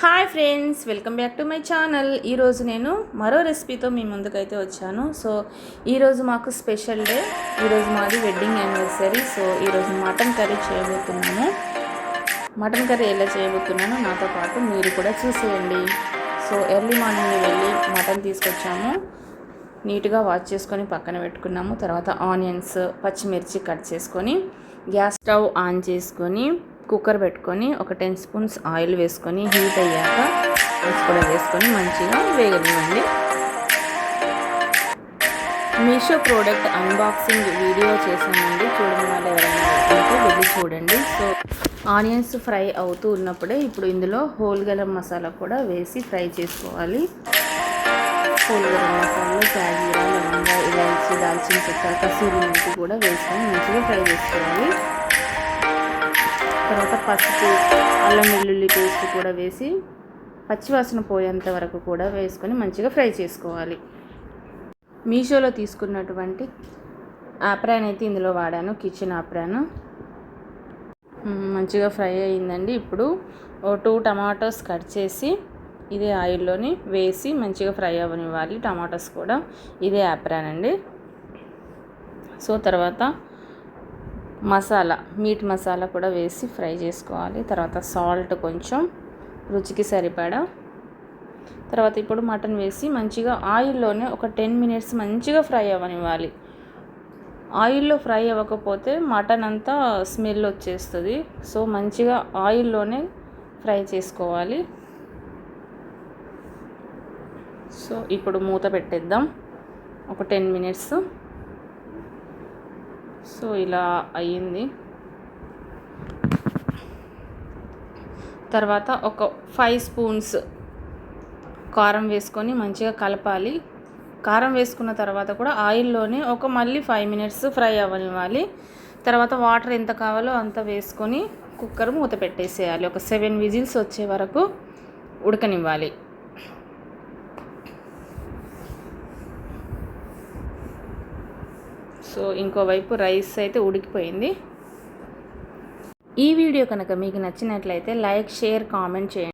Hi friends, welcome back to my channel. ఈరోజు నేను మరో రెసిపీతో మీ ముందుకైతే వచ్చాను. సో ఈరోజు మాకు స్పెషల్ డే. ఈరోజు మాది వెడ్డింగ్ యానివర్సరీ. సో ఈరోజు మటన్ కర్రీ చేయబోతున్నాము. మటన్ కర్రీ ఎలా చేయబోతున్నానో నాతో పాటు మీరు కూడా చూసేయండి. సో ఎర్లీ మార్నింగ్ వెళ్ళి మటన్ తీసుకొచ్చాము. నీట్గా వాష్ చేసుకొని పక్కన పెట్టుకున్నాము. తర్వాత ఆనియన్స్, పచ్చిమిర్చి కట్ చేసుకొని గ్యాస్ స్టవ్ ఆన్ చేసుకొని కుక్కర్ పెట్టుకొని ఒక 10 స్పూన్స్ ఆయిల్ వేసుకొని హీట్ అయ్యాక కూడా వేసుకొని మంచిగా వేగనివ్వండి. మీషో ప్రోడక్ట్ అన్బాక్సింగ్ వీడియో చేశానండి. చూడని వాళ్ళు ఎవరైనా వెళ్ళి చూడండి. సో ఆనియన్స్ ఫ్రై అవుతూ ఉన్నప్పుడే ఇప్పుడు ఇందులో హోల్ గరం మసాలా కూడా వేసి ఫ్రై చేసుకోవాలి. హోల్ గరం మసాలా, జాజీరా, లవంగా, ఇలాచి, దాల్చిన చెక్క, కసూరి మెంతి కూడా వేసుకొని మంచిగా ఫ్రై చేసుకోవాలి. తర్వాత పసుపు, అల్లం వెల్లుల్లి పేస్ట్ కూడా వేసి పచ్చివాసన పోయేంత వరకు కూడా వేసుకొని మంచిగా ఫ్రై చేసుకోవాలి. మీషోలో తీసుకున్నటువంటి ఆప్రాన్ అయితే ఇందులో వాడాను, కిచెన్ ఆప్రాన్. మంచిగా ఫ్రై అయ్యిందండి. ఇప్పుడు 2 టమాటోస్ కట్ చేసి ఇదే ఆయిల్లోని వేసి మంచిగా ఫ్రై అవ్వనివ్వాలి. టమాటోస్ కూడా ఇదే ఆప్రాన్ అండి. సో తర్వాత మసాలా, మీట్ మసాలా కూడా వేసి ఫ్రై చేసుకోవాలి. తర్వాత సాల్ట్ కొంచెం రుచికి సరిపడా. తర్వాత ఇప్పుడు మటన్ వేసి మంచిగా ఆయిల్లోనే ఒక 10 మినిట్స్ మంచిగా ఫ్రై అవ్వనివ్వాలి. ఆయిల్లో ఫ్రై అవ్వకపోతే మటన్ అంతా స్మెల్ వచ్చేస్తుంది. సో మంచిగా ఆయిల్లోనే ఫ్రై చేసుకోవాలి. సో ఇప్పుడు మూత పెట్టేద్దాం ఒక 10 మినిట్స్. సో ఇలా అయ్యింది. తర్వాత ఒక 5 స్పూన్స్ కారం వేసుకొని మంచిగా కలపాలి. కారం వేసుకున్న తర్వాత కూడా ఆయిల్లోనే ఒక మళ్ళీ 5 మినిట్స్ ఫ్రై అవ్వనివ్వాలి. తర్వాత వాటర్ ఎంత కావాలో అంత వేసుకొని కుక్కర్ మూత పెట్టేసేయాలి. ఒక 7 విజిల్స్ వచ్చే వరకు ఉడకనివ్వాలి. సో ఇంకోవైపు రైస్ అయితే ఉడికిపోయింది. ఈ వీడియో కనుక మీకు నచ్చినట్లయితే లైక్, షేర్, కామెంట్ చేయండి.